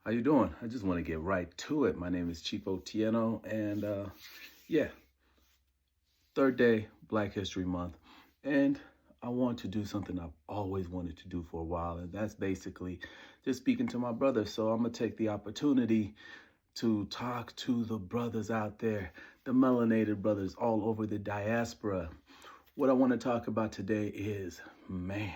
How you doing? I just want to get right to it. My name is Chipo Tieno, and yeah, third day Black History Month, and I want to do something I've always wanted to do for a while, and that's basically just speaking to my brother. So I'm gonna take the opportunity to talk to the brothers out there, the melanated brothers all over the diaspora. What I want to talk about today is man.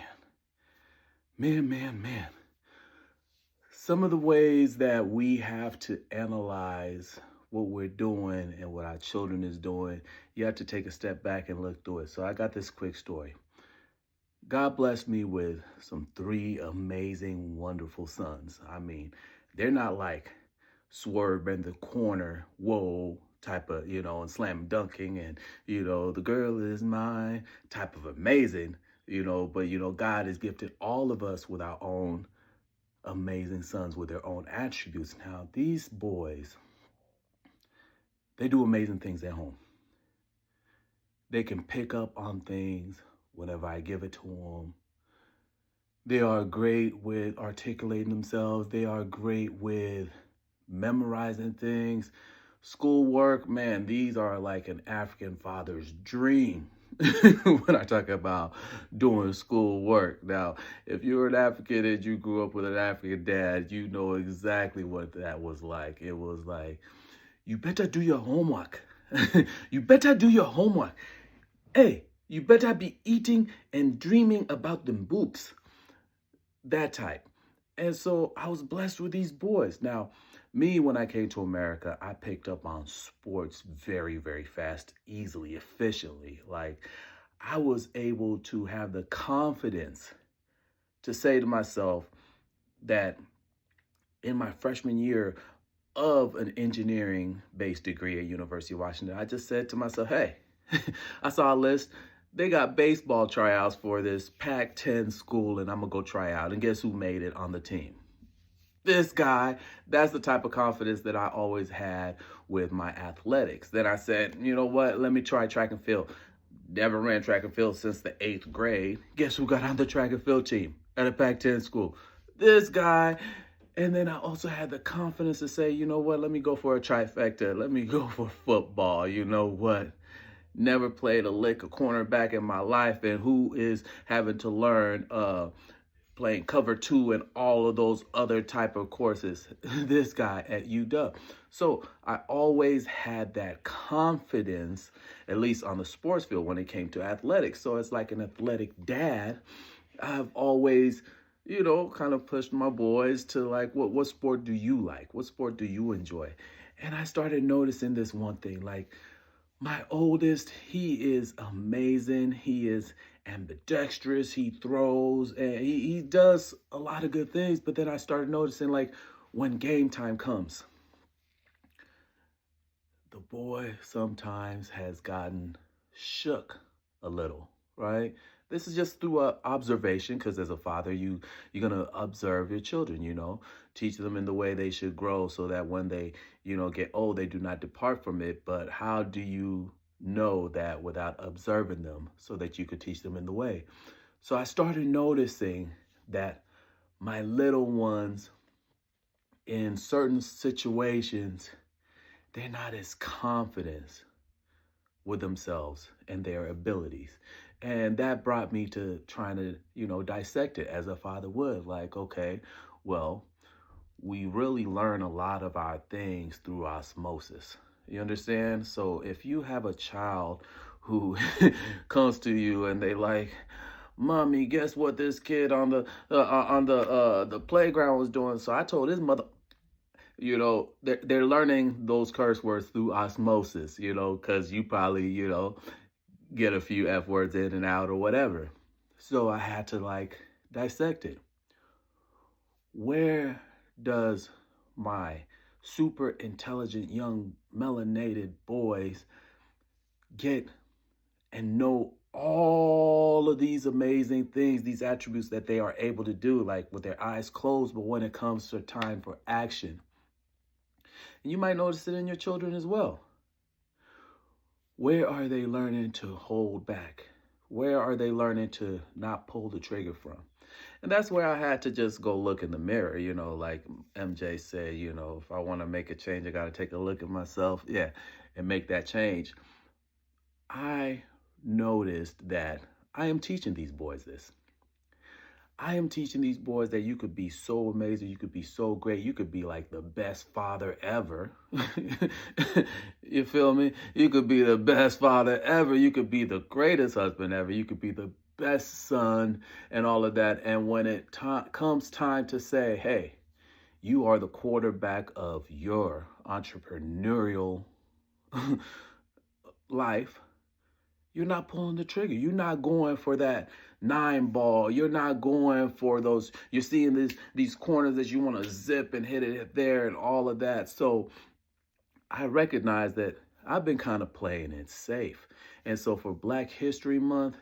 Some of the ways that we have to analyze what we're doing and what our children is doing, you have to take a step back and look through it. So I got this quick story. God blessed me with some three amazing, wonderful sons. I mean, they're not like swerve in the corner, whoa, type of, and slam dunking and, the girl is mine type of amazing, but, God has gifted all of us with our own amazing sons with their own attributes. Now, these boys, they do amazing things at home. They can pick up on things whenever I give it to them. They are great with articulating themselves. They are great with memorizing things. Schoolwork, man, these are like an African father's dream when I talk about doing schoolwork. Now, if you're an African and you grew up with an African dad, you know exactly what that was like. It was like, you better do your homework. You better do your homework. Hey, you better be eating and dreaming about them books. That type. And so I was blessed with these boys. Now, me, when I came to America, I picked up on sports very, very fast, easily, efficiently. Like, I was able to have the confidence to say to myself that in my freshman year of an engineering-based degree at University of Washington, I just said to myself, hey, I saw a list. They got baseball tryouts for this Pac-10 school, and I'm going to go try out. And guess who made it on the team? This guy. That's the type of confidence that I always had with my athletics. Then I said, you know what? Let me try track and field. Never ran track and field since the 8th grade. Guess who got on the track and field team at a Pac-10 school? This guy. And then I also had the confidence to say, you know what? Let me go for a trifecta. Let me go for football. You know what? Never played a lick of cornerback in my life, and who is having to learn playing cover two and all of those other type of courses? This guy at UW. So I always had that confidence, at least on the sports field, when it came to athletics. So it's like an athletic dad. I've always, kind of pushed my boys to like, what sport do you like? What sport do you enjoy? And I started noticing this one thing, like, my oldest, he is amazing. He is ambidextrous. He throws and he does a lot of good things. But then I started noticing, like, when game time comes, the boy sometimes has gotten shook a little, right? This is just through observation, because as a father, you're gonna observe your children, teach them in the way they should grow, so that when they, get old, they do not depart from it. But how do you know that without observing them, so that you could teach them in the way? So I started noticing that my little ones, in certain situations, they're not as confident with themselves and their abilities. And that brought me to trying to, dissect it as a father would. Like, okay, well, we really learn a lot of our things through osmosis. You understand? So if you have a child who comes to you and they like, mommy, guess what this kid on the playground was doing? So I told his mother, they're learning those curse words through osmosis, because you probably, get a few F words in and out or whatever. So I had to like dissect it. Where does my super intelligent young melanated boys get and know all of these amazing things, these attributes that they are able to do, like with their eyes closed, but when it comes to time for action? And you might notice it in your children as well. Where are they learning to hold back? Where are they learning to not pull the trigger from? And that's where I had to just go look in the mirror, like MJ said, if I want to make a change, I got to take a look at myself, yeah, and make that change. I noticed that I am teaching these boys this. I am teaching these boys that you could be so amazing, you could be so great, you could be like the best father ever. You feel me? You could be the best father ever. You could be the greatest husband ever. You could be the best son and all of that. And when it comes time to say, hey, you are the quarterback of your entrepreneurial life, you're not pulling the trigger. You're not going for that 9 ball. You're not going for those. You're seeing these corners that you want to zip and hit it there and all of that. So I recognize that I've been kind of playing it safe. And so for Black History Month,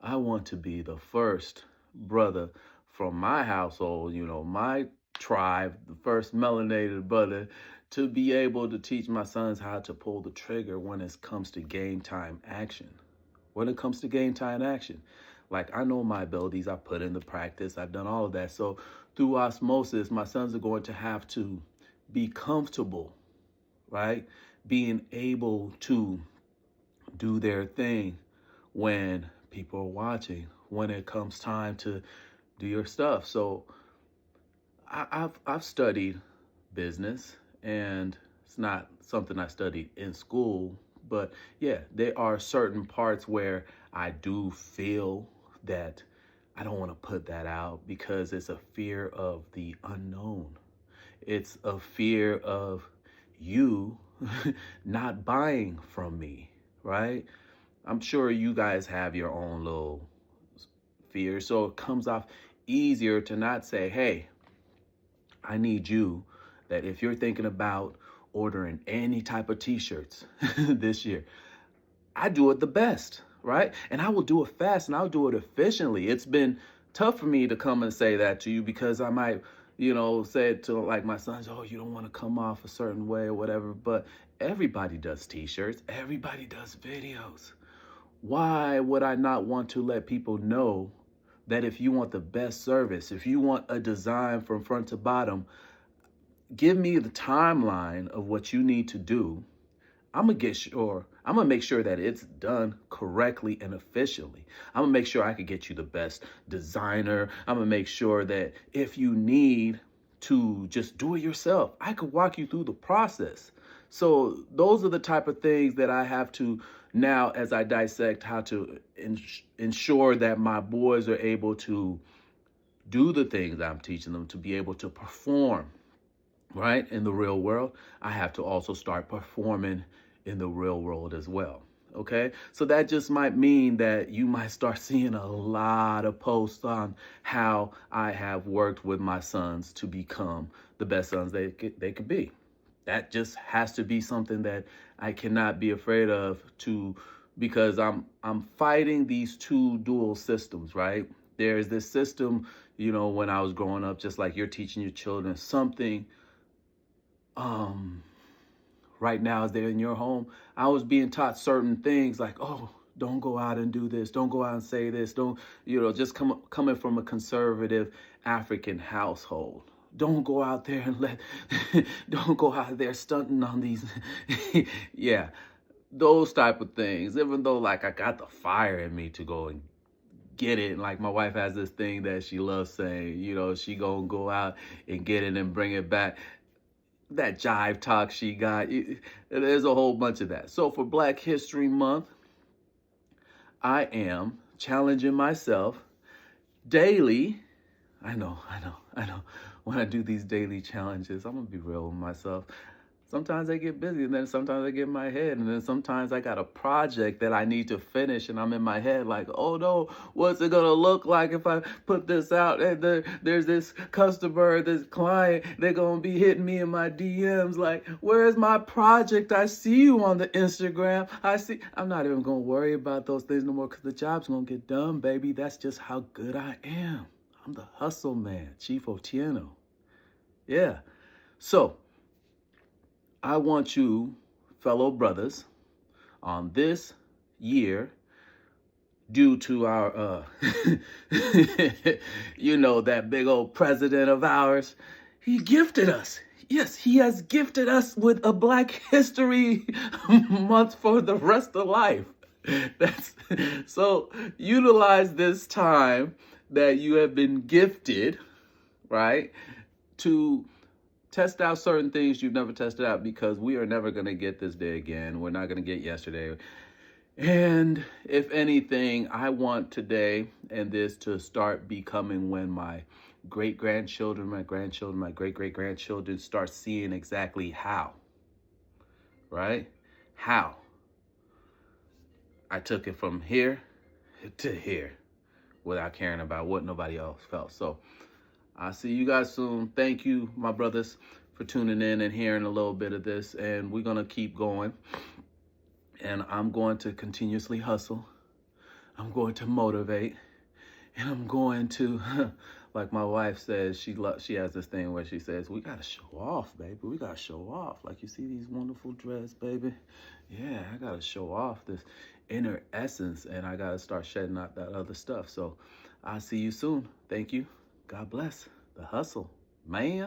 I want to be the first brother from my household, my tribe, the first melanated brother, to be able to teach my sons how to pull the trigger when it comes to game time action. When it comes to game time action, like I know my abilities, I put into practice, I've done all of that. So through osmosis, my sons are going to have to be comfortable, right? Being able to do their thing when people are watching, when it comes time to do your stuff. So I've studied business, and it's not something I studied in school, but yeah, there are certain parts where I do feel that I don't want to put that out because it's a fear of the unknown. It's a fear of you not buying from me, right? I'm sure you guys have your own little fears, so it comes off easier to not say, hey, I need you, that if you're thinking about ordering any type of t-shirts this year, I do it the best, right? And I will do it fast and I'll do it efficiently. It's been tough for me to come and say that to you because I might, say it to like my sons, oh, you don't want to come off a certain way or whatever. But everybody does t-shirts, everybody does videos. Why would I not want to let people know that if you want the best service, if you want a design from front to bottom, give me the timeline of what you need to do. I'm gonna make sure that it's done correctly and efficiently. I'm gonna make sure I could get you the best designer. I'm gonna make sure that if you need to just do it yourself, I could walk you through the process. So those are the type of things that I have to now, as I dissect how to ensure that my boys are able to do the things I'm teaching them to be able to perform, right? In the real world, I have to also start performing in the real world as well. Okay, so that just might mean that you might start seeing a lot of posts on how I have worked with my sons to become the best sons they could be. That just has to be something that I cannot be afraid of because I'm fighting these two dual systems, right? There's this system, when I was growing up, just like you're teaching your children something right now as they're in your home, I was being taught certain things like, oh, don't go out and do this, don't go out and say this, don't, just coming from a conservative African household. Don't go out there and don't go out there stunting on these, yeah, those type of things. Even though like I got the fire in me to go and get it. Like my wife has this thing that she loves saying, she gonna go out and get it and bring it back. That jive talk she got, there's a whole bunch of that. So for Black History Month, I am challenging myself daily. I know. When I do these daily challenges, I'm gonna be real with myself. Sometimes I get busy and then sometimes I get in my head and then sometimes I got a project that I need to finish and I'm in my head like, oh no, what's it gonna look like if I put this out and there's this customer, this client, they're gonna be hitting me in my DMs like, where's my project? I see you on the Instagram. I'm not even gonna worry about those things no more because the job's gonna get done, baby. That's just how good I am. I'm the hustle man, Chief Otieno. Yeah. So I want you, fellow brothers, on this year, due to our, that big old president of ours. He gifted us. Yes, he has gifted us with a Black History Month for the rest of life. That's so utilize this time that you have been gifted, right, to test out certain things you've never tested out, because we are never going to get this day again. We're not going to get yesterday. And if anything, I want today and this to start becoming when my great-grandchildren, my grandchildren, my great-great-grandchildren start seeing exactly how, right? How I took it from here to here without caring about what nobody else felt. So I'll see you guys soon. Thank you, my brothers, for tuning in and hearing a little bit of this. And we're going to keep going. And I'm going to continuously hustle. I'm going to motivate. And I'm going to, like my wife says, she has this thing where she says, we got to show off, baby. We got to show off. Like, you see these wonderful dresses, baby? Yeah, I got to show off this inner essence. And I got to start shedding out that other stuff. So I'll see you soon. Thank you. God bless. The hustle, man.